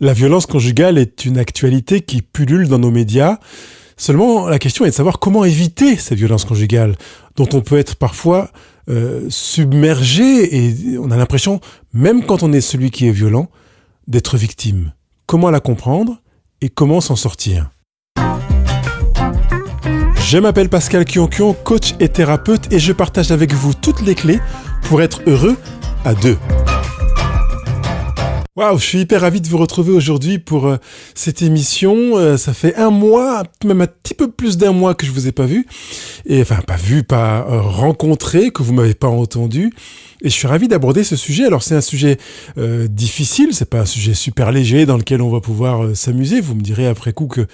La violence conjugale est une actualité qui pullule dans nos médias. Seulement, la question est de savoir comment éviter ces violences conjugales, dont on peut être parfois submergé et on a l'impression, même quand on est celui qui est violent, d'être victime. Comment la comprendre et comment s'en sortir ? Je m'appelle Pascal Kionkion, coach et thérapeute, et je partage avec vous toutes les clés pour être heureux à deux. Waouh, je suis hyper ravi de vous retrouver aujourd'hui pour cette émission. Ça fait un mois, même un petit peu plus d'un mois que je vous ai pas vu. Et enfin, pas rencontré, que vous m'avez pas entendu. Et je suis ravi d'aborder ce sujet. Alors, c'est un sujet difficile, c'est pas un sujet super léger dans lequel on va pouvoir s'amuser. Vous me direz après coup que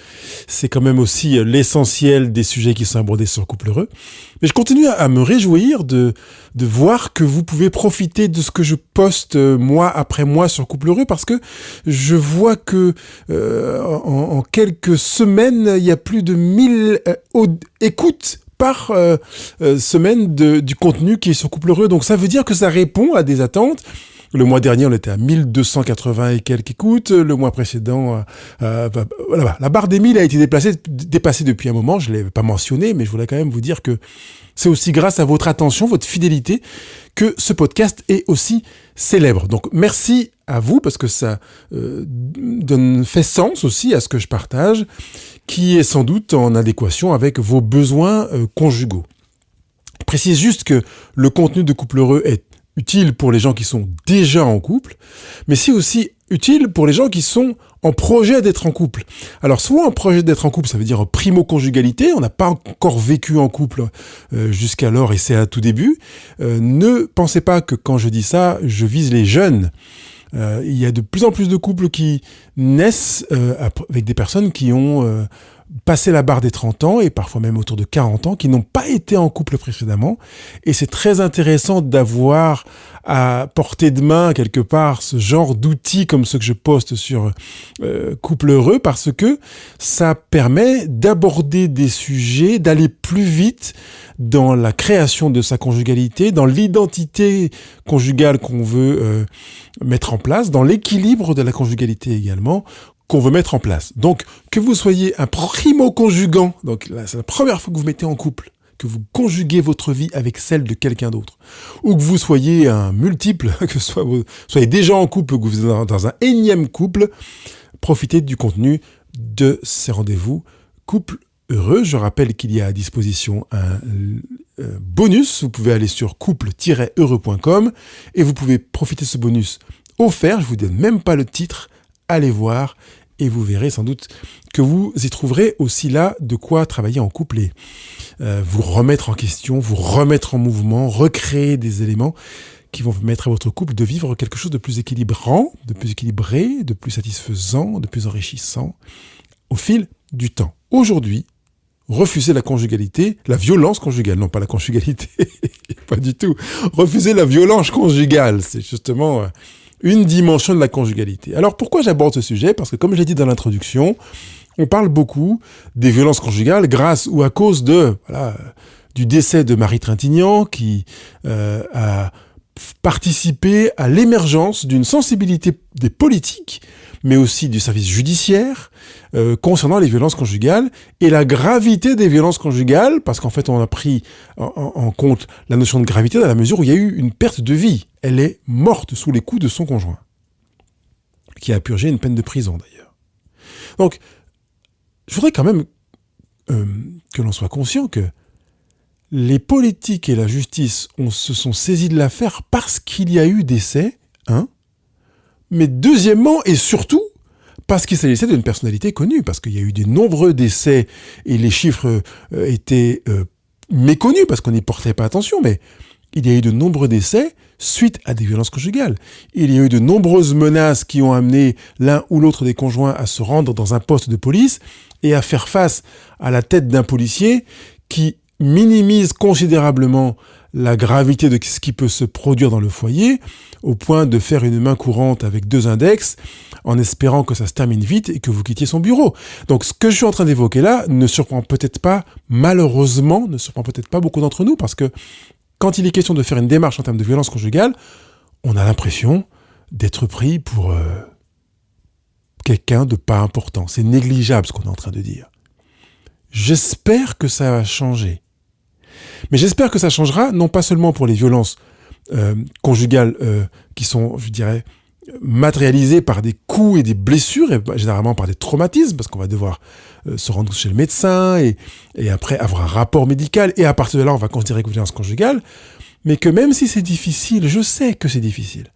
c'est quand même aussi l'essentiel des sujets qui sont abordés sur Couple Heureux. Mais je continue à me réjouir de voir que vous pouvez profiter de ce que je poste mois après mois sur Couple Heureux, parce que je vois que en quelques semaines, il y a plus de 1000 écoutes par semaine du contenu qui est sur Couple Heureux. Donc ça veut dire que ça répond à des attentes. Le mois dernier, on était à 1280 et quelques écoutes. Le mois précédent, voilà, la barre des 1000 a été dépassée depuis un moment. Je ne l'ai pas mentionné, mais je voulais quand même vous dire que c'est aussi grâce à votre attention, votre fidélité, que ce podcast est aussi célèbre. Donc merci à vous, parce que ça fait sens aussi à ce que je partage, qui est sans doute en adéquation avec vos besoins conjugaux. Je précise juste que le contenu de Couple Heureux est utile pour les gens qui sont déjà en couple, mais c'est aussi utile pour les gens qui sont en projet d'être en couple. Alors, soit en projet d'être en couple, ça veut dire primo-conjugalité, on n'a pas encore vécu en couple jusqu'alors et c'est à tout début. Ne pensez pas que quand je dis ça, je vise les jeunes. Il y a de plus en plus de couples qui naissent avec des personnes qui ont passé la barre des 30 ans et parfois même autour de 40 ans, qui n'ont pas été en couple précédemment. Et c'est très intéressant d'avoir à portée de main quelque part ce genre d'outils comme ceux que je poste sur Couple Heureux, parce que ça permet d'aborder des sujets, d'aller plus vite dans la création de sa conjugalité, dans l'identité conjugale qu'on veut mettre en place, dans l'équilibre de la conjugalité également, qu'on veut mettre en place. Donc, que vous soyez un primo-conjugant, donc là, c'est la première fois que vous mettez en couple, que vous conjuguez votre vie avec celle de quelqu'un d'autre, ou que vous soyez un multiple, que vous soyez déjà en couple, ou que vous êtes dans un énième couple, profitez du contenu de ces rendez-vous Couple Heureux. Je rappelle qu'il y a à disposition un bonus. Vous pouvez aller sur couple-heureux.com et vous pouvez profiter de ce bonus offert. Je vous donne même pas le titre. Allez voir et vous verrez sans doute que vous y trouverez aussi là de quoi travailler en couple et vous remettre en question, vous remettre en mouvement, recréer des éléments qui vont permettre à votre couple de vivre quelque chose de plus équilibrant, de plus équilibré, de plus satisfaisant, de plus enrichissant au fil du temps. Aujourd'hui, refuser la conjugalité, la violence conjugale, non pas la conjugalité, pas du tout. Refuser la violence conjugale, c'est justement une dimension de la conjugalité. Alors pourquoi j'aborde ce sujet ? Parce que comme je l'ai dit dans l'introduction, on parle beaucoup des violences conjugales grâce ou à cause du décès de Marie Trintignant qui a participé à l'émergence d'une sensibilité des politiques, mais aussi du service judiciaire concernant les violences conjugales et la gravité des violences conjugales, parce qu'en fait on a pris en compte la notion de gravité dans la mesure où il y a eu une perte de vie. Elle est morte sous les coups de son conjoint, qui a purgé une peine de prison d'ailleurs. Donc, je voudrais quand même que l'on soit conscient que les politiques et la justice se sont saisis de l'affaire parce qu'il y a eu décès, mais deuxièmement et surtout parce qu'il s'agissait d'une personnalité connue, parce qu'il y a eu de nombreux décès et les chiffres étaient méconnus parce qu'on n'y portait pas attention, mais il y a eu de nombreux décès suite à des violences conjugales. Il y a eu de nombreuses menaces qui ont amené l'un ou l'autre des conjoints à se rendre dans un poste de police et à faire face à la tête d'un policier qui minimise considérablement la gravité de ce qui peut se produire dans le foyer, au point de faire une main courante avec 2 index, en espérant que ça se termine vite et que vous quittiez son bureau. Donc ce que je suis en train d'évoquer là ne surprend peut-être pas, malheureusement, ne surprend peut-être pas beaucoup d'entre nous, parce que quand il est question de faire une démarche en termes de violence conjugale, on a l'impression d'être pris pour quelqu'un de pas important. C'est négligeable ce qu'on est en train de dire. J'espère que ça va changer. Mais j'espère que ça changera, non pas seulement pour les violences conjugales qui sont, je dirais, matérialisées par des coups et des blessures, et généralement par des traumatismes, parce qu'on va devoir se rendre chez le médecin et après avoir un rapport médical, et à partir de là, on va considérer que violence conjugale, mais que même si c'est difficile, je sais que c'est difficile,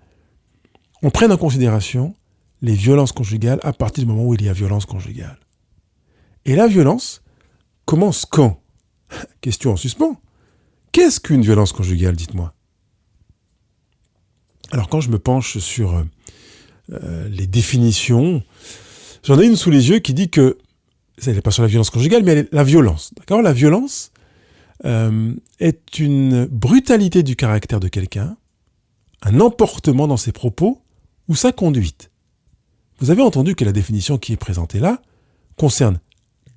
on prenne en considération les violences conjugales à partir du moment où il y a violence conjugale. Et la violence commence quand ? Question en suspens. Qu'est-ce qu'une violence conjugale, dites-moi ? Alors quand je me penche sur les définitions, j'en ai une sous les yeux qui dit que, elle n'est pas sur la violence conjugale, mais la violence. D'accord ? La violence est une brutalité du caractère de quelqu'un, un emportement dans ses propos ou sa conduite. Vous avez entendu que la définition qui est présentée là concerne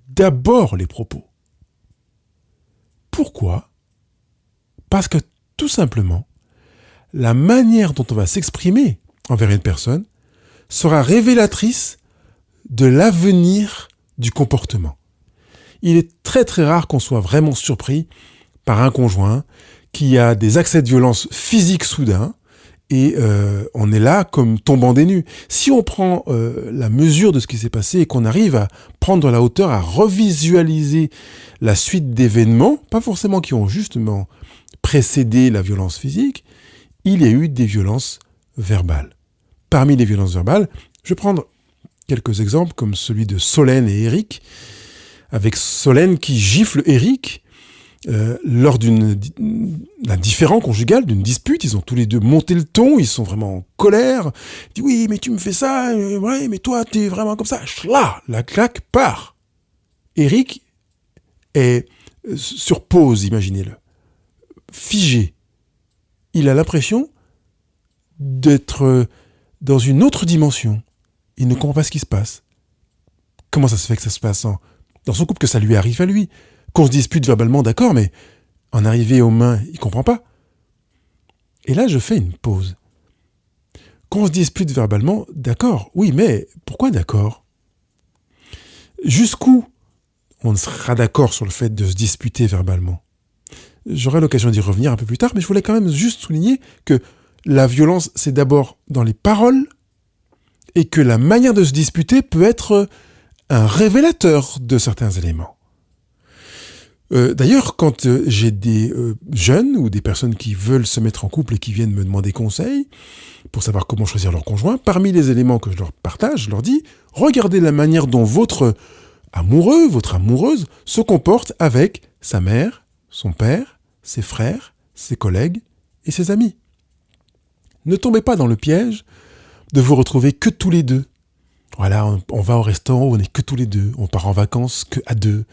d'abord les propos. Pourquoi ? Parce que, tout simplement, la manière dont on va s'exprimer envers une personne sera révélatrice de l'avenir du comportement. Il est très très rare qu'on soit vraiment surpris par un conjoint qui a des accès de violence physique soudains et on est là comme tombant des nues. Si on prend la mesure de ce qui s'est passé et qu'on arrive à prendre la hauteur, à revisualiser la suite d'événements, pas forcément qui ont justement précédé la violence physique, il y a eu des violences verbales. Parmi les violences verbales, je vais prendre quelques exemples comme celui de Solène et Eric, avec Solène qui gifle Eric lors d'un différend conjugal, d'une dispute. Ils ont tous les deux monté le ton, ils sont vraiment en colère. Il dit oui, mais tu me fais ça, ouais, mais toi, t'es vraiment comme ça. Là, la claque part. Eric est sur pause, imaginez-le, figé. Il a l'impression d'être dans une autre dimension. Il ne comprend pas ce qui se passe. Comment ça se fait que ça se passe dans son couple, que ça lui arrive à lui ? Qu'on se dispute verbalement, d'accord, mais en arriver aux mains, il ne comprend pas. Et là, je fais une pause. Qu'on se dispute verbalement, d'accord, oui, mais pourquoi d'accord ? Jusqu'où on sera d'accord sur le fait de se disputer verbalement ? J'aurai l'occasion d'y revenir un peu plus tard, mais je voulais quand même juste souligner que la violence, c'est d'abord dans les paroles et que la manière de se disputer peut être un révélateur de certains éléments. D'ailleurs, quand j'ai des jeunes ou des personnes qui veulent se mettre en couple et qui viennent me demander conseil pour savoir comment choisir leur conjoint, parmi les éléments que je leur partage, je leur dis « Regardez la manière dont votre amoureux, votre amoureuse se comporte avec sa mère, son père, ses frères, ses collègues et ses amis. Ne tombez pas dans le piège de vous retrouver que tous les deux. Voilà, on va au restaurant, on n'est que tous les deux. On part en vacances que à deux.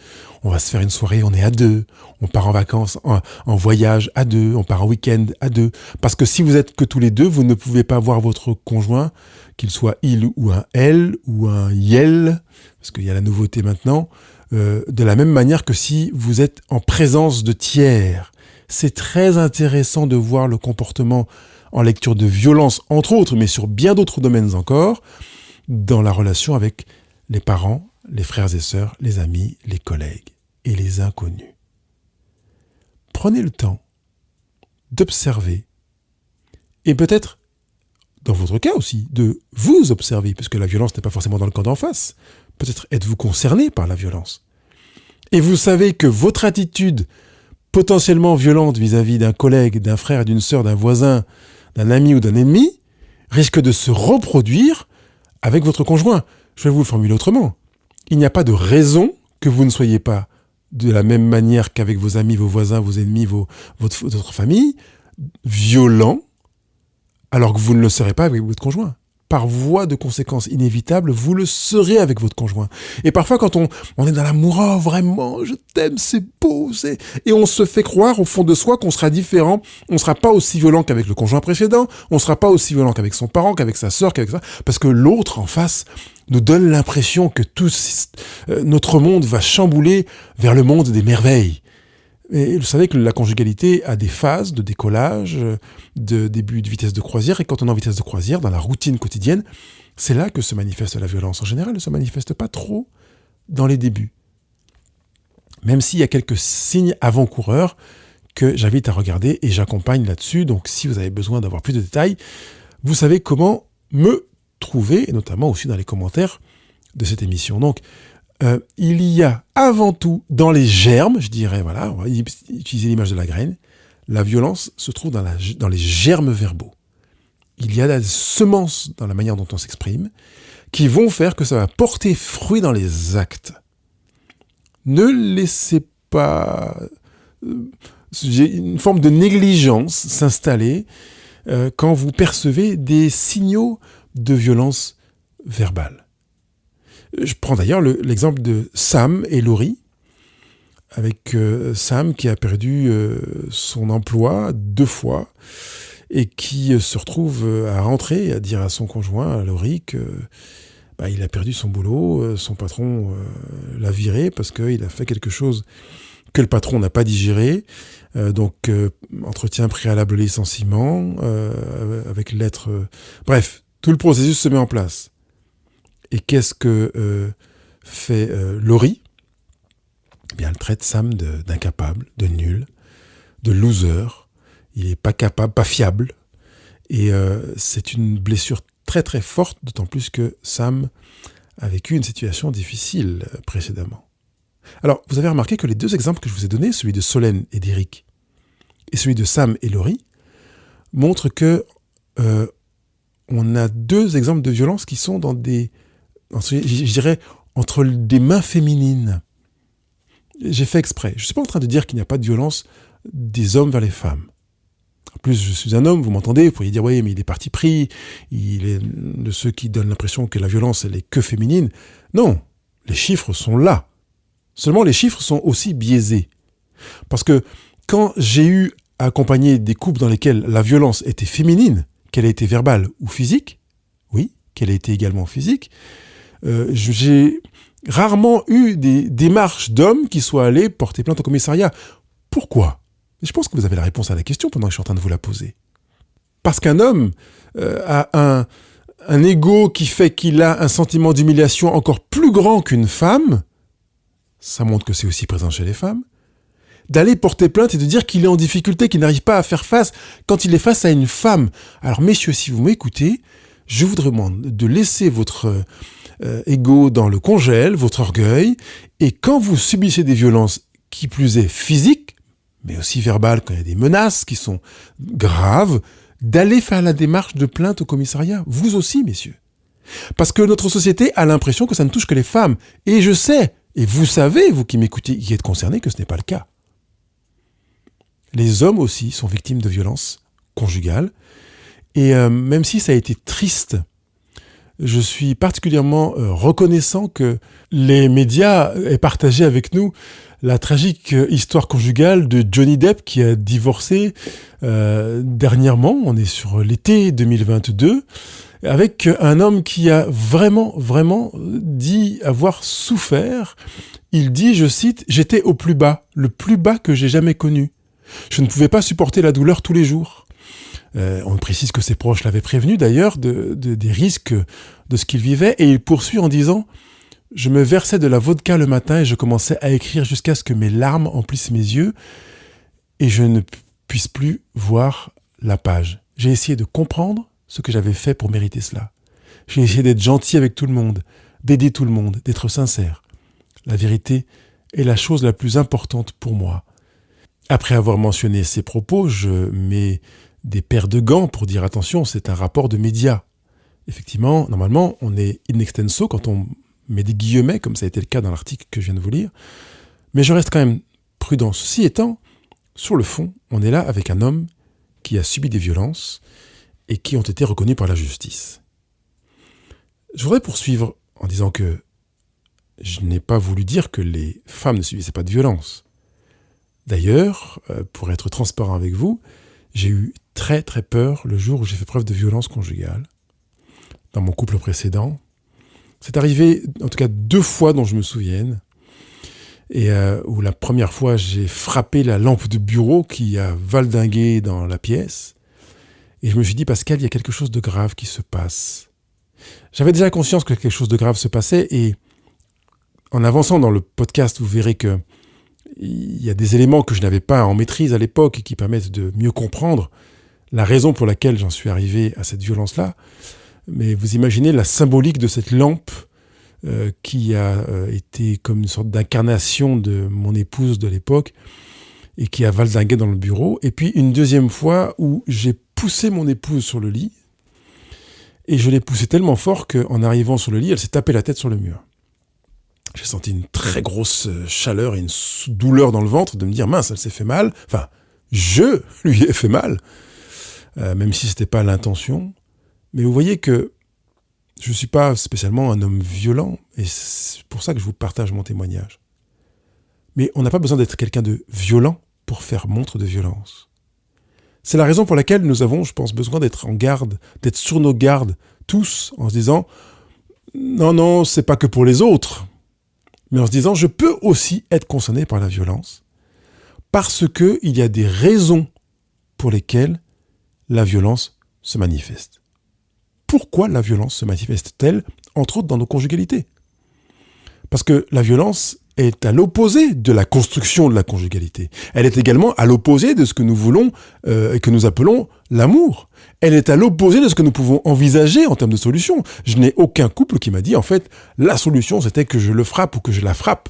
On va se faire une soirée, on est à deux. On part en vacances, en voyage à deux. On part en week-end à deux. Parce que si vous êtes que tous les deux, vous ne pouvez pas voir votre conjoint, qu'il soit il ou un elle ou un yel, parce qu'il y a la nouveauté maintenant, de la même manière que si vous êtes en présence de tiers. C'est très intéressant de voir le comportement en lecture de violence, entre autres, mais sur bien d'autres domaines encore, dans la relation avec les parents, les frères et sœurs, les amis, les collègues et les inconnus. Prenez le temps d'observer et peut-être, dans votre cas aussi, de vous observer, puisque la violence n'est pas forcément dans le camp d'en face. Peut-être êtes-vous concerné par la violence. Et vous savez que votre attitude potentiellement violente vis-à-vis d'un collègue, d'un frère et d'une sœur, d'un voisin, d'un ami ou d'un ennemi, risque de se reproduire avec votre conjoint. Je vais vous le formuler autrement. Il n'y a pas de raison que vous ne soyez pas de la même manière qu'avec vos amis, vos voisins, vos ennemis, votre famille, violent, alors que vous ne le serez pas avec votre conjoint. Par voie de conséquence inévitable, vous le serez avec votre conjoint. Et parfois, quand on est dans l'amour, oh, vraiment, je t'aime, c'est beau, et on se fait croire au fond de soi qu'on sera différent, on ne sera pas aussi violent qu'avec le conjoint précédent, on ne sera pas aussi violent qu'avec son parent, qu'avec sa sœur, qu'avec ça, parce que l'autre en face nous donne l'impression que tout notre monde va chambouler vers le monde des merveilles. Et vous savez que la conjugalité a des phases de décollage, de début de vitesse de croisière, et quand on est en vitesse de croisière, dans la routine quotidienne, C'est là que se manifeste la violence. En général, elle ne se manifeste pas trop dans les débuts. Même s'il y a quelques signes avant-coureurs que j'invite à regarder et j'accompagne là-dessus. Donc, si vous avez besoin d'avoir plus de détails, vous savez comment me trouver, et notamment aussi dans les commentaires de cette émission. Donc, il y a avant tout dans les germes, je dirais, voilà, on va utiliser l'image de la graine, la violence se trouve dans les germes verbaux. Il y a des semences dans la manière dont on s'exprime qui vont faire que ça va porter fruit dans les actes. Ne laissez pas une forme de négligence s'installer quand vous percevez des signaux de violence verbale. Je prends d'ailleurs l'exemple de Sam et Laurie, avec Sam qui a perdu son emploi 2 fois et qui se retrouve à rentrer et à dire à son conjoint, à Laurie, que il a perdu son boulot, son patron l'a viré parce qu'il a fait quelque chose que le patron n'a pas digéré. Donc, entretien préalable licenciement, avec lettre... bref, tout le processus se met en place. Et qu'est-ce que fait Laurie ? Eh bien, elle traite Sam d'incapable, de nul, de loser. Il n'est pas capable, pas fiable. Et c'est une blessure très très forte, d'autant plus que Sam a vécu une situation difficile précédemment. Alors, vous avez remarqué que les 2 exemples que je vous ai donnés, celui de Solène et d'Éric, et celui de Sam et Laurie, montrent que on a 2 exemples de violence qui sont je dirais, entre des mains féminines. J'ai fait exprès. Je ne suis pas en train de dire qu'il n'y a pas de violence des hommes vers les femmes. En plus, je suis un homme, vous m'entendez, vous pourriez dire, oui, mais il est parti pris, il est de ceux qui donnent l'impression que la violence, elle est que féminine. Non, les chiffres sont là. Seulement, les chiffres sont aussi biaisés. Parce que quand j'ai eu à accompagner des couples dans lesquels la violence était féminine, qu'elle ait été verbale ou physique, oui, qu'elle ait été également physique, j'ai rarement eu des démarches d'hommes qui soient allés porter plainte au commissariat. Pourquoi ? Je pense que vous avez la réponse à la question pendant que je suis en train de vous la poser. Parce qu'un homme a un ego qui fait qu'il a un sentiment d'humiliation encore plus grand qu'une femme, ça montre que c'est aussi présent chez les femmes, d'aller porter plainte et de dire qu'il est en difficulté, qu'il n'arrive pas à faire face quand il est face à une femme. Alors messieurs, si vous m'écoutez, je vous demande de laisser votre ego dans le congèle, votre orgueil, et quand vous subissez des violences, qui plus est physiques, mais aussi verbales, quand il y a des menaces qui sont graves, d'aller faire la démarche de plainte au commissariat. Vous aussi, messieurs. Parce que notre société a l'impression que ça ne touche que les femmes. Et je sais, et vous savez, vous qui m'écoutez, qui êtes concernés, que ce n'est pas le cas. Les hommes aussi sont victimes de violences conjugales. Et même si ça a été triste, je suis particulièrement reconnaissant que les médias aient partagé avec nous la tragique histoire conjugale de Johnny Depp qui a divorcé dernièrement, on est sur l'été 2022, avec un homme qui a vraiment dit avoir souffert. Il dit, je cite, « J'étais au plus bas, le plus bas que j'ai jamais connu. Je ne pouvais pas supporter la douleur tous les jours. » On précise que ses proches l'avaient prévenu d'ailleurs des risques de ce qu'il vivait, et il poursuit en disant « Je me versais de la vodka le matin et je commençais à écrire jusqu'à ce que mes larmes emplissent mes yeux et je ne puisse plus voir la page. J'ai essayé de comprendre ce que j'avais fait pour mériter cela. J'ai essayé d'être gentil avec tout le monde, d'aider tout le monde, d'être sincère. La vérité est la chose la plus importante pour moi. » Après avoir mentionné ces propos, je mets des paires de gants pour dire attention, c'est un rapport de médias. Effectivement, normalement, on est in extenso quand on met des guillemets, comme ça a été le cas dans l'article que je viens de vous lire. Mais je reste quand même prudent. Ceci étant, sur le fond, on est là avec un homme qui a subi des violences et qui ont été reconnus par la justice. Je voudrais poursuivre en disant que je n'ai pas voulu dire que les femmes ne subissaient pas de violence. D'ailleurs, pour être transparent avec vous, j'ai eu très très peur le jour où j'ai fait preuve de violence conjugale dans mon couple précédent. C'est arrivé en tout cas 2 fois dont je me souvienne, et où la première fois j'ai frappé la lampe de bureau qui a valdingué dans la pièce, et je me suis dit, Pascal, il y a quelque chose de grave qui se passe. J'avais déjà conscience que quelque chose de grave se passait et en avançant dans le podcast, vous verrez que il y a des éléments que je n'avais pas en maîtrise à l'époque et qui permettent de mieux comprendre la raison pour laquelle j'en suis arrivé à cette violence-là. Mais vous imaginez la symbolique de cette lampe qui a été comme une sorte d'incarnation de mon épouse de l'époque et qui a valdingué dans le bureau. Et puis une deuxième fois où j'ai poussé mon épouse sur le lit et je l'ai poussée tellement fort qu'en arrivant sur le lit, elle s'est tapée la tête sur le mur. J'ai senti une très grosse chaleur et une douleur dans le ventre de me dire mince, elle s'est fait mal. Enfin, je lui ai fait mal, même si c'était pas l'intention. Mais vous voyez que je suis pas spécialement un homme violent et c'est pour ça que je vous partage mon témoignage. Mais on n'a pas besoin d'être quelqu'un de violent pour faire montre de violence. C'est la raison pour laquelle nous avons, je pense, besoin d'être en garde, d'être sur nos gardes tous, en se disant non, c'est pas que pour les autres. Mais en se disant, je peux aussi être concerné par la violence parce qu'il y a des raisons pour lesquelles la violence se manifeste. Pourquoi la violence se manifeste-t-elle, entre autres dans nos conjugalités ? Parce que la violence est à l'opposé de la construction de la conjugalité. Elle est également à l'opposé de ce que nous voulons et que nous appelons l'amour. Elle est à l'opposé de ce que nous pouvons envisager en termes de solution. Je n'ai aucun couple qui m'a dit, en fait, la solution, c'était que je le frappe ou que je la frappe.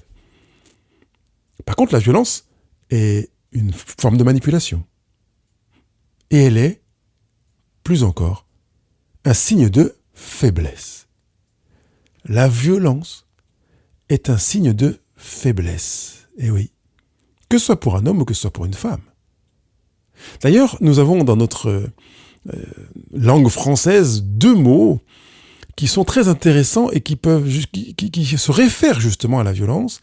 Par contre, la violence est une forme de manipulation. Et elle est, plus encore, un signe de faiblesse. La violence est un signe de faiblesse. Et oui. Que ce soit pour un homme ou que ce soit pour une femme. D'ailleurs, nous avons dans notre langue française 2 mots qui sont très intéressants et qui se réfèrent justement à la violence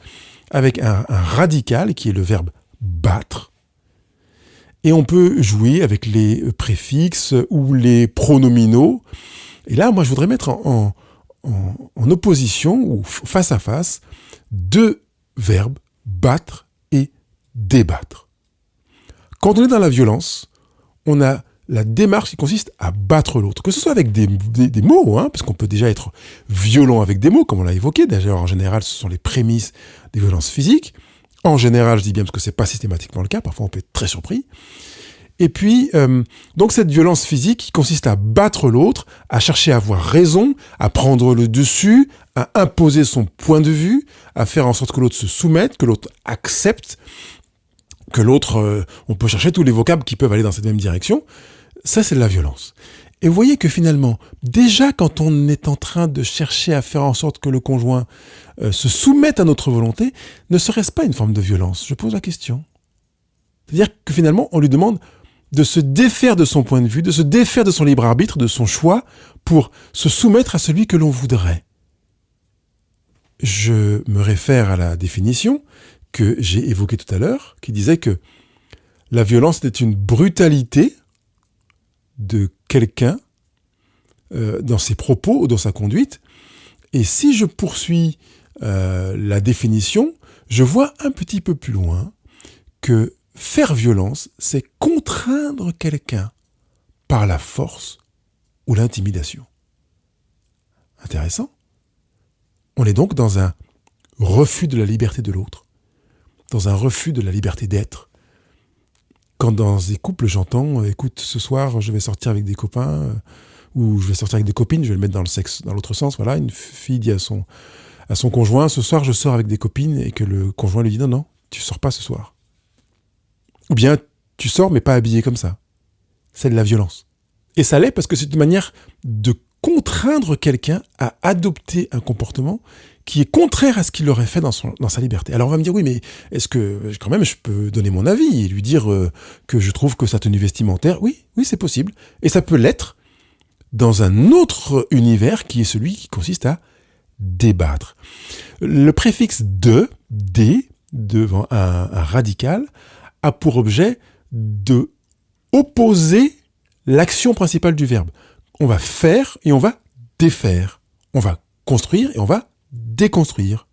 avec un radical qui est le verbe battre. Et on peut jouer avec les préfixes ou les pronominaux. Et là, moi, je voudrais mettre en opposition ou face à face 2 verbes, battre et débattre. Quand on est dans la violence, on a la démarche qui consiste à battre l'autre, que ce soit avec des mots, parce qu'on peut déjà être violent avec des mots, comme on l'a évoqué. D'ailleurs, en général, ce sont les prémices des violences physiques. En général, je dis bien parce que c'est pas systématiquement le cas. Parfois, on peut être très surpris. Et puis, donc cette violence physique qui consiste à battre l'autre, à chercher à avoir raison, à prendre le dessus, à imposer son point de vue, à faire en sorte que l'autre se soumette, que l'autre accepte, que l'autre, on peut chercher tous les vocables qui peuvent aller dans cette même direction. Ça, c'est de la violence. Et vous voyez que finalement, déjà quand on est en train de chercher à faire en sorte que le conjoint se soumette à notre volonté, ne serait-ce pas une forme de violence ? Je pose la question. C'est-à-dire que finalement, on lui demande de se défaire de son point de vue, de se défaire de son libre arbitre, de son choix, pour se soumettre à celui que l'on voudrait. Je me réfère à la définition que j'ai évoquée tout à l'heure, qui disait que la violence était une brutalité de quelqu'un dans ses propos ou dans sa conduite. Et si je poursuis la définition, je vois un petit peu plus loin que faire violence, c'est contraindre quelqu'un par la force ou l'intimidation. Intéressant. On est donc dans un refus de la liberté de l'autre, dans un refus de la liberté d'être. Quand dans des couples, j'entends « Écoute, ce soir, je vais sortir avec des copains ou je vais sortir avec des copines, je vais le mettre dans le sexe, dans l'autre sens. » Voilà, une fille dit à son conjoint « Ce soir, je sors avec des copines. » Et que le conjoint lui dit « Non, tu sors pas ce soir. » Ou bien « Tu sors, mais pas habillé comme ça. » C'est de la violence. Et ça l'est parce que c'est une manière de contraindre quelqu'un à adopter un comportement qui est contraire à ce qu'il aurait fait dans sa liberté. Alors on va me dire, oui, mais est-ce que quand même je peux donner mon avis et lui dire que je trouve que sa tenue vestimentaire, oui, c'est possible. Et ça peut l'être dans un autre univers qui est celui qui consiste à débattre. Le préfixe de, devant un radical, a pour objet de opposer l'action principale du verbe. On va faire et on va défaire. On va construire et on va déconstruire.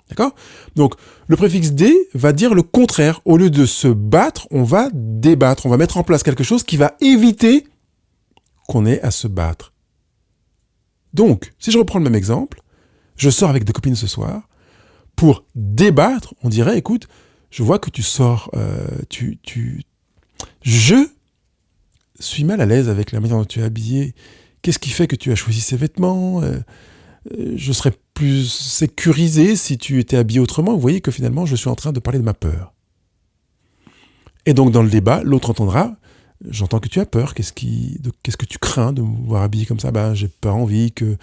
D'accord ? Donc, le préfixe dé va dire le contraire. Au lieu de se battre, on va débattre. On va mettre en place quelque chose qui va éviter qu'on ait à se battre. Donc, si je reprends le même exemple, je sors avec des copines ce soir pour débattre. On dirait, écoute, je vois que tu sors, je suis mal à l'aise avec la manière dont tu es habillé. Qu'est-ce qui fait que tu as choisi ces vêtements ? Je serais plus sécurisé si tu étais habillé autrement. Vous voyez que finalement, je suis en train de parler de ma peur. Et donc, dans le débat, l'autre entendra, j'entends que tu as peur. Qu'est-ce que tu crains de me voir habillé comme ça ? J'ai pas envie que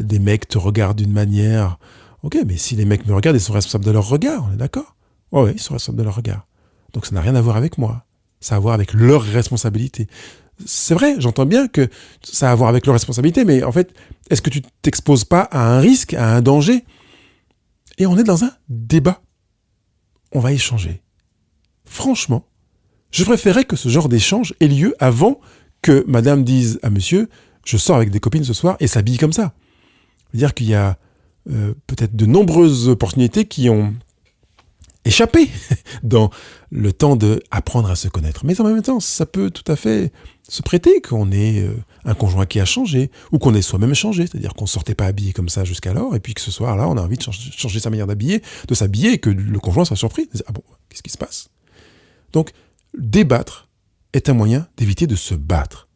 des mecs te regardent d'une manière... Ok, mais si les mecs me regardent, ils sont responsables de leur regard, on est d'accord ? Oui, ils sont responsables de leur regard. Donc, ça n'a rien à voir avec moi. Ça a à voir avec leur responsabilité. C'est vrai, j'entends bien que ça a à voir avec leur responsabilité, mais en fait, est-ce que tu t'exposes pas à un risque, à un danger ? Et on est dans un débat. On va échanger. Franchement, je préférais que ce genre d'échange ait lieu avant que madame dise à monsieur « je sors avec des copines ce soir » et s'habille comme ça. C'est-à-dire qu'il y a peut-être de nombreuses opportunités qui ont échappé dans le temps d'apprendre à se connaître. Mais en même temps, ça peut tout à fait se prêter qu'on ait un conjoint qui a changé ou qu'on ait soi-même changé. C'est-à-dire qu'on ne sortait pas habillé comme ça jusqu'alors et puis que ce soir-là, on a envie de changer sa manière de s'habiller et que le conjoint soit surpris. Ah bon, qu'est-ce qui se passe ? Donc, débattre est un moyen d'éviter de se battre.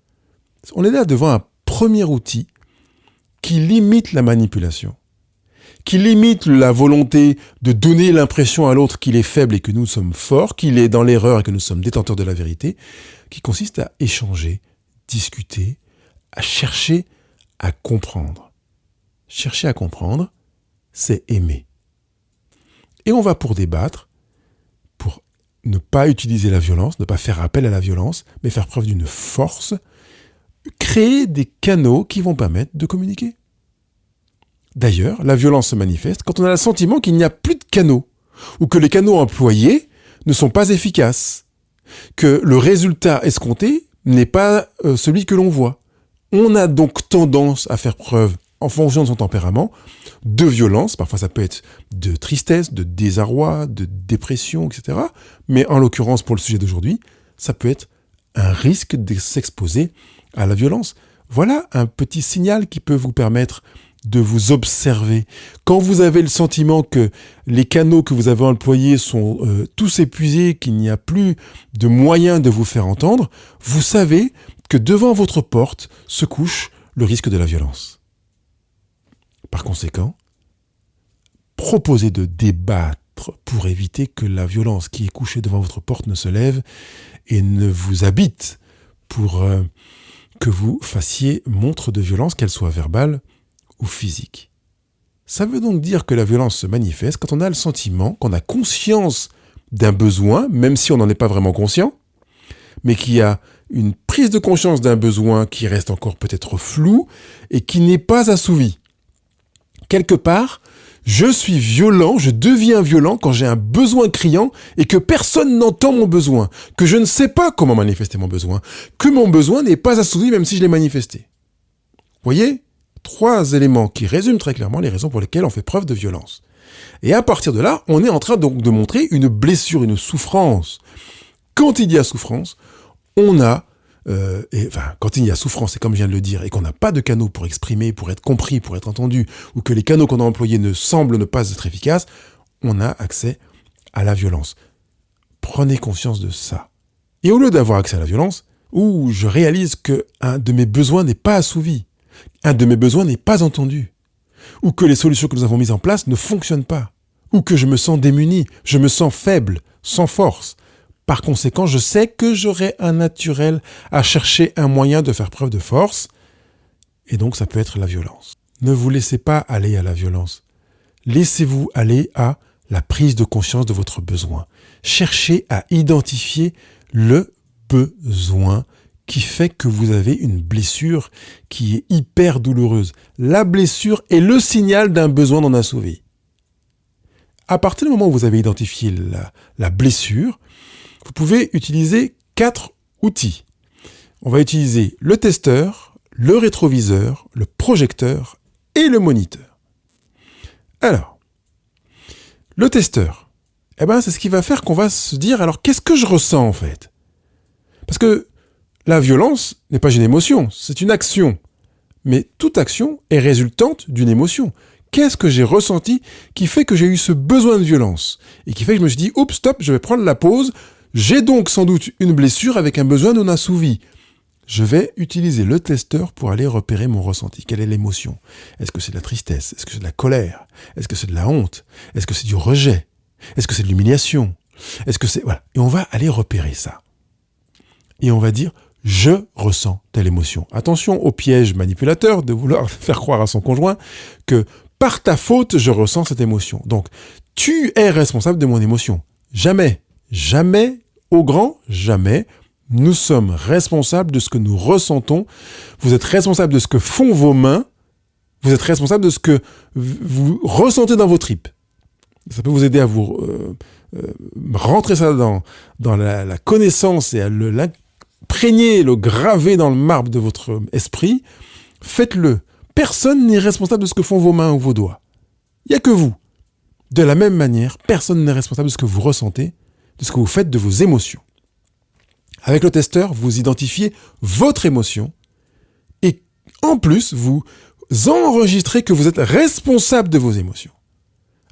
On est là devant un premier outil qui limite la manipulation, qui limite la volonté de donner l'impression à l'autre qu'il est faible et que nous sommes forts, qu'il est dans l'erreur et que nous sommes détenteurs de la vérité, qui consiste à échanger, discuter, à chercher à comprendre. Chercher à comprendre, c'est aimer. Et on va pour débattre, pour ne pas utiliser la violence, ne pas faire appel à la violence, mais faire preuve d'une force, créer des canaux qui vont permettre de communiquer. D'ailleurs, la violence se manifeste quand on a le sentiment qu'il n'y a plus de canaux, ou que les canaux employés ne sont pas efficaces, que le résultat escompté n'est pas celui que l'on voit. On a donc tendance à faire preuve, en fonction de son tempérament, de violence, parfois ça peut être de tristesse, de désarroi, de dépression, etc. Mais en l'occurrence, pour le sujet d'aujourd'hui, ça peut être un risque de s'exposer à la violence. Voilà un petit signal qui peut vous permettre de vous observer. Quand vous avez le sentiment que les canaux que vous avez employés sont tous épuisés, qu'il n'y a plus de moyens de vous faire entendre, vous savez que devant votre porte se couche le risque de la violence. Par conséquent, proposez de débattre pour éviter que la violence qui est couchée devant votre porte ne se lève et ne vous habite, pour que vous fassiez montre de violence, qu'elle soit verbale ou physique. Ça veut donc dire que la violence se manifeste quand on a le sentiment, qu'on a conscience d'un besoin, même si on n'en est pas vraiment conscient, mais qu'il y a une prise de conscience d'un besoin qui reste encore peut-être flou et qui n'est pas assouvi. Quelque part, je suis violent, je deviens violent quand j'ai un besoin criant et que personne n'entend mon besoin, que je ne sais pas comment manifester mon besoin, que mon besoin n'est pas assouvi même si je l'ai manifesté. Vous voyez ? 3 éléments qui résument très clairement les raisons pour lesquelles on fait preuve de violence. Et à partir de là, on est en train donc de montrer une blessure, une souffrance. Quand il y a souffrance, quand il y a souffrance, c'est comme je viens de le dire, et qu'on n'a pas de canaux pour exprimer, pour être compris, pour être entendu, ou que les canaux qu'on a employés ne semblent ne pas être efficaces, on a accès à la violence. Prenez conscience de ça. Et au lieu d'avoir accès à la violence, je réalise qu'un de mes besoins n'est pas assouvi, un de mes besoins n'est pas entendu, ou que les solutions que nous avons mises en place ne fonctionnent pas, ou que je me sens démuni, je me sens faible, sans force. Par conséquent, je sais que j'aurai un naturel à chercher un moyen de faire preuve de force, et donc ça peut être la violence. Ne vous laissez pas aller à la violence. Laissez-vous aller à la prise de conscience de votre besoin. Cherchez à identifier le besoin qui fait que vous avez une blessure qui est hyper douloureuse. La blessure est le signal d'un besoin non assouvi. À partir du moment où vous avez identifié la blessure, vous pouvez utiliser 4 outils. On va utiliser le testeur, le rétroviseur, le projecteur et le moniteur. Alors, le testeur, c'est ce qui va faire qu'on va se dire, alors qu'est-ce que je ressens en fait ? Parce que la violence n'est pas une émotion, c'est une action. Mais toute action est résultante d'une émotion. Qu'est-ce que j'ai ressenti qui fait que j'ai eu ce besoin de violence et qui fait que je me suis dit, oups, stop, je vais prendre la pause. J'ai donc sans doute une blessure avec un besoin non assouvi. Je vais utiliser le testeur pour aller repérer mon ressenti. Quelle est l'émotion? Est-ce que c'est de la tristesse? Est-ce que c'est de la colère? Est-ce que c'est de la honte? Est-ce que c'est du rejet? Est-ce que c'est de l'humiliation? Est-ce que c'est... Voilà. Et on va aller repérer ça. Et on va dire, je ressens telle émotion. Attention au piège manipulateur de vouloir faire croire à son conjoint que par ta faute, je ressens cette émotion. Donc, tu es responsable de mon émotion. Jamais, jamais, au grand jamais, nous sommes responsables de ce que nous ressentons. Vous êtes responsable de ce que font vos mains. Vous êtes responsable de ce que vous ressentez dans vos tripes. Ça peut vous aider à vous rentrer ça dans la connaissance et à l'imprégner, le graver dans le marbre de votre esprit. Faites-le. Personne n'est responsable de ce que font vos mains ou vos doigts. Il n'y a que vous. De la même manière, personne n'est responsable de ce que vous ressentez, de ce que vous faites de vos émotions. Avec le testeur, vous identifiez votre émotion et en plus, vous enregistrez que vous êtes responsable de vos émotions.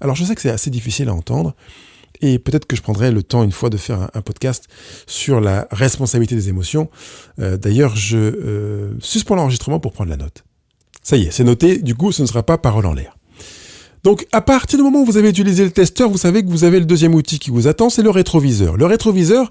Alors, je sais que c'est assez difficile à entendre et peut-être que je prendrai le temps une fois de faire un podcast sur la responsabilité des émotions. D'ailleurs, je suspends l'enregistrement pour prendre la note. Ça y est, c'est noté, du coup, ce ne sera pas parole en l'air. Donc, à partir du moment où vous avez utilisé le testeur, vous savez que vous avez le deuxième outil qui vous attend, c'est le rétroviseur. Le rétroviseur,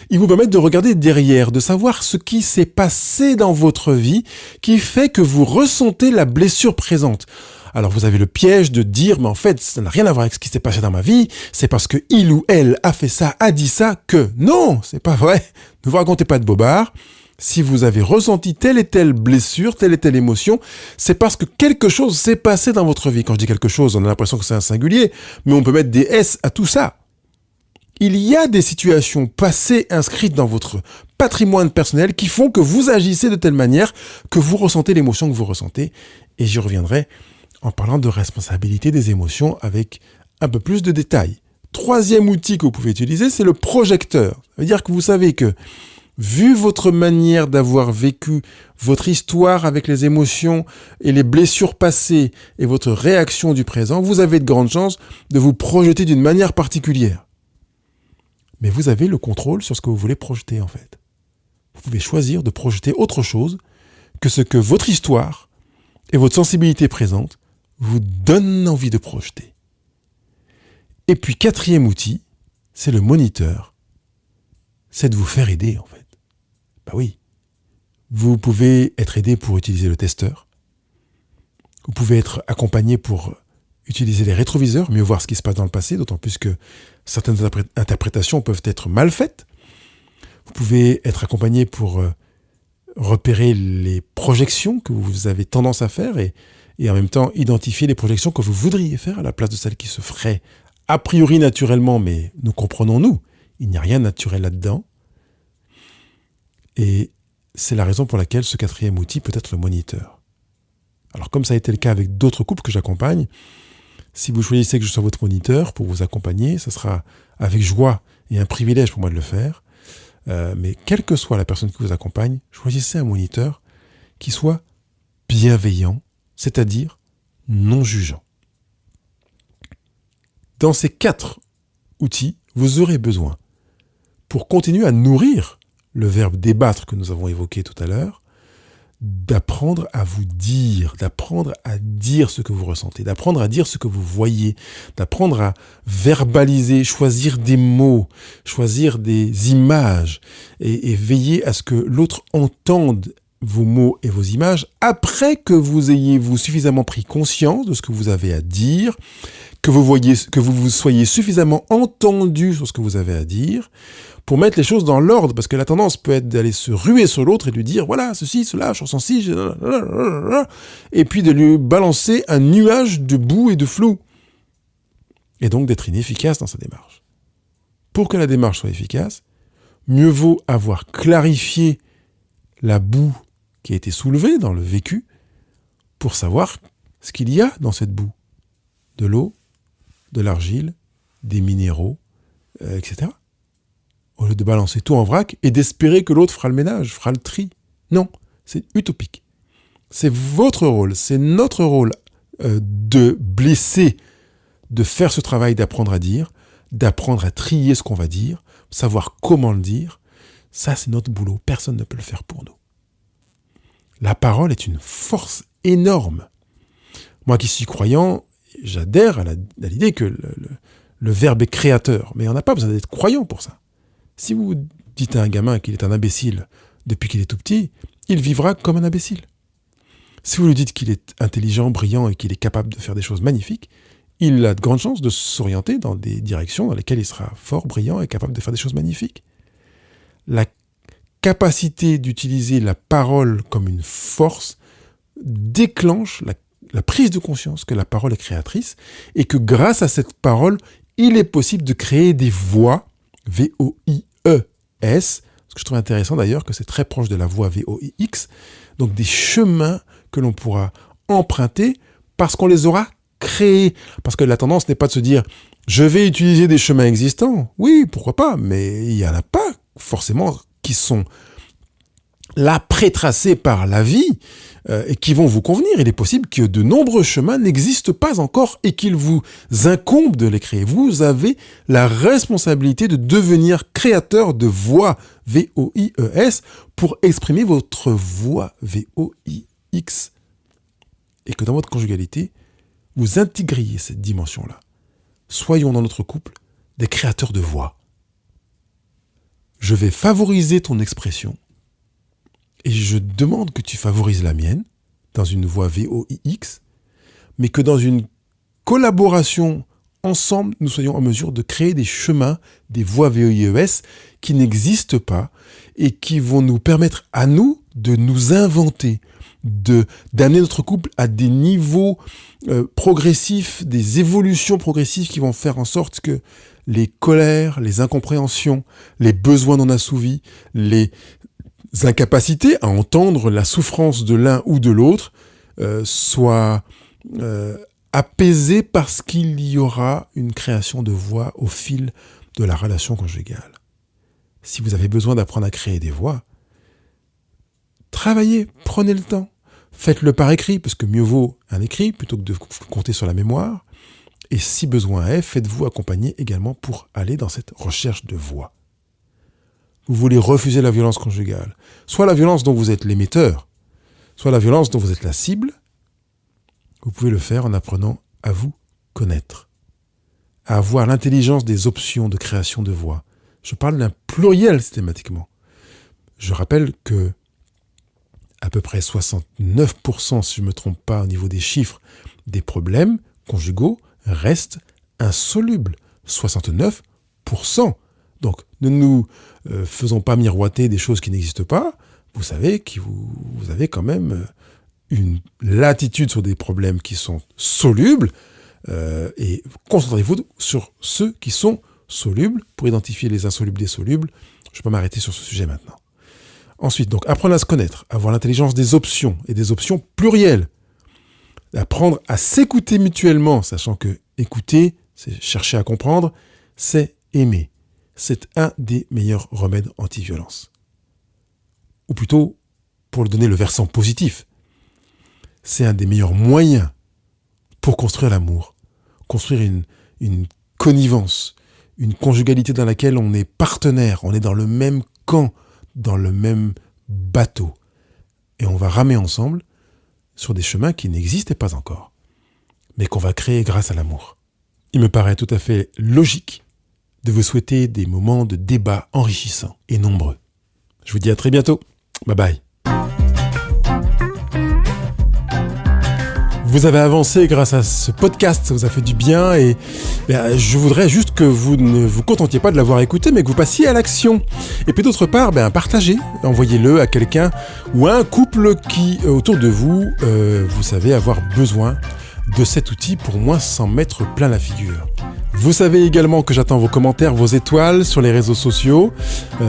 il vous permet de regarder derrière, de savoir ce qui s'est passé dans votre vie qui fait que vous ressentez la blessure présente. Alors, vous avez le piège de dire, mais en fait, ça n'a rien à voir avec ce qui s'est passé dans ma vie, c'est parce que il ou elle a fait ça, a dit ça, que non, c'est pas vrai. Ne vous racontez pas de bobards. Si vous avez ressenti telle et telle blessure, telle et telle émotion, c'est parce que quelque chose s'est passé dans votre vie. Quand je dis quelque chose, on a l'impression que c'est un singulier, mais on peut mettre des S à tout ça. Il y a des situations passées inscrites dans votre patrimoine personnel qui font que vous agissez de telle manière que vous ressentez l'émotion que vous ressentez. Et j'y reviendrai en parlant de responsabilité des émotions avec un peu plus de détails. Troisième outil que vous pouvez utiliser, c'est le projecteur. Ça veut dire que vous savez que vu votre manière d'avoir vécu votre histoire avec les émotions et les blessures passées et votre réaction du présent, vous avez de grandes chances de vous projeter d'une manière particulière. Mais vous avez le contrôle sur ce que vous voulez projeter en fait. Vous pouvez choisir de projeter autre chose que ce que votre histoire et votre sensibilité présente vous donnent envie de projeter. Et puis quatrième outil, c'est le moniteur. C'est de vous faire aider en fait. Bah oui, vous pouvez être aidé pour utiliser le testeur. Vous pouvez être accompagné pour utiliser les rétroviseurs, mieux voir ce qui se passe dans le passé, d'autant plus que certaines interprétations peuvent être mal faites. Vous pouvez être accompagné pour repérer les projections que vous avez tendance à faire et en même temps identifier les projections que vous voudriez faire à la place de celles qui se feraient a priori naturellement, mais nous comprenons-nous, il n'y a rien de naturel là-dedans. Et c'est la raison pour laquelle ce quatrième outil peut être le moniteur. Alors comme ça a été le cas avec d'autres couples que j'accompagne, si vous choisissez que je sois votre moniteur pour vous accompagner, ce sera avec joie et un privilège pour moi de le faire. Mais quelle que soit la personne qui vous accompagne, choisissez un moniteur qui soit bienveillant, c'est-à-dire non jugeant. Dans ces 4 outils, vous aurez besoin, pour continuer à nourrir le verbe débattre que nous avons évoqué tout à l'heure, d'apprendre à vous dire, d'apprendre à dire ce que vous ressentez, d'apprendre à dire ce que vous voyez, d'apprendre à verbaliser, choisir des mots, choisir des images et veiller à ce que l'autre entende vos mots et vos images après que vous ayez suffisamment pris conscience de ce que vous avez à dire, que vous soyez suffisamment entendu sur ce que vous avez à dire, pour mettre les choses dans l'ordre, parce que la tendance peut être d'aller se ruer sur l'autre et lui dire, voilà, ceci, cela, je ressens ci, et puis de lui balancer un nuage de boue et de flou. Et donc d'être inefficace dans sa démarche. Pour que la démarche soit efficace, mieux vaut avoir clarifié la boue qui a été soulevée dans le vécu pour savoir ce qu'il y a dans cette boue. De l'eau, de l'argile, des minéraux, etc. Au lieu de balancer tout en vrac et d'espérer que l'autre fera le ménage, fera le tri. Non, c'est utopique. C'est votre rôle, c'est notre rôle de blesser, de faire ce travail d'apprendre à dire, d'apprendre à trier ce qu'on va dire, savoir comment le dire. Ça, c'est notre boulot. Personne ne peut le faire pour nous. La parole est une force énorme. Moi qui suis croyant, j'adhère à l'idée que le verbe est créateur. Mais on n'a pas besoin d'être croyant pour ça. Si vous dites à un gamin qu'il est un imbécile depuis qu'il est tout petit, il vivra comme un imbécile. Si vous lui dites qu'il est intelligent, brillant et qu'il est capable de faire des choses magnifiques, il a de grandes chances de s'orienter dans des directions dans lesquelles il sera fort, brillant et capable de faire des choses magnifiques. La capacité d'utiliser la parole comme une force déclenche la prise de conscience que la parole est créatrice et que grâce à cette parole, il est possible de créer des voix, V-O-I-E-S, ce que je trouve intéressant d'ailleurs, que c'est très proche de la voix V-O-I-X, donc des chemins que l'on pourra emprunter parce qu'on les aura créés. Parce que la tendance n'est pas de se dire « je vais utiliser des chemins existants ». Oui, pourquoi pas, mais il n'y en a pas forcément qui sont là prétracés par la vie et qui vont vous convenir. Il est possible que de nombreux chemins n'existent pas encore et qu'il vous incombe de les créer. Vous avez la responsabilité de devenir créateur de voix V-O-I-E-S pour exprimer votre voix V-O-I-X. Et que dans votre conjugalité, vous intégriez cette dimension-là. Soyons dans notre couple des créateurs de voix. Je vais favoriser ton expression et je demande que tu favorises la mienne dans une voix V-O-I-X, mais que dans une collaboration ensemble, nous soyons en mesure de créer des chemins, des voies V-O-I-E-S qui n'existent pas et qui vont nous permettre à nous de nous inventer, d'amener notre couple à des niveaux progressifs, des évolutions progressives qui vont faire en sorte que les colères, les incompréhensions, les besoins non assouvis, les incapacités à entendre la souffrance de l'un ou de l'autre soient apaisées parce qu'il y aura une création de voix au fil de la relation conjugale. Si vous avez besoin d'apprendre à créer des voix, travaillez, prenez le temps. Faites-le par écrit, parce que mieux vaut un écrit plutôt que de compter sur la mémoire. Et si besoin est, faites-vous accompagner également pour aller dans cette recherche de voix. Vous voulez refuser la violence conjugale, soit la violence dont vous êtes l'émetteur, soit la violence dont vous êtes la cible, vous pouvez le faire en apprenant à vous connaître, à avoir l'intelligence des options de création de voix. Je parle d'un pluriel systématiquement. Je rappelle que à peu près 69%, si je ne me trompe pas au niveau des chiffres, des problèmes conjugaux restent insolubles. 69%. Donc, ne nous faisons pas miroiter des choses qui n'existent pas. Vous savez que vous avez quand même une latitude sur des problèmes qui sont solubles et concentrez-vous sur ceux qui sont solubles pour identifier les insolubles des solubles. Je ne vais pas m'arrêter sur ce sujet maintenant. Ensuite, donc, apprendre à se connaître, avoir l'intelligence des options et des options plurielles. Apprendre à s'écouter mutuellement, sachant que écouter, c'est chercher à comprendre, c'est aimer. C'est un des meilleurs remèdes anti-violence. Ou plutôt, pour le donner le versant positif, c'est un des meilleurs moyens pour construire l'amour, construire une connivence, une conjugalité dans laquelle on est partenaire, on est dans le même camp, dans le même bateau. Et on va ramer ensemble sur des chemins qui n'existaient pas encore, mais qu'on va créer grâce à l'amour. Il me paraît tout à fait logique de vous souhaiter des moments de débat enrichissants et nombreux. Je vous dis à très bientôt. Bye bye. Vous avez avancé grâce à ce podcast, ça vous a fait du bien et je voudrais juste que vous ne vous contentiez pas de l'avoir écouté, mais que vous passiez à l'action. Et puis d'autre part, partagez, envoyez-le à quelqu'un ou à un couple qui, autour de vous, vous savez avoir besoin de cet outil pour moins s'en mettre plein la figure. Vous savez également que j'attends vos commentaires, vos étoiles sur les réseaux sociaux.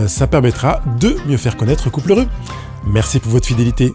Ça permettra de mieux faire connaître Couple Heureux. Merci pour votre fidélité.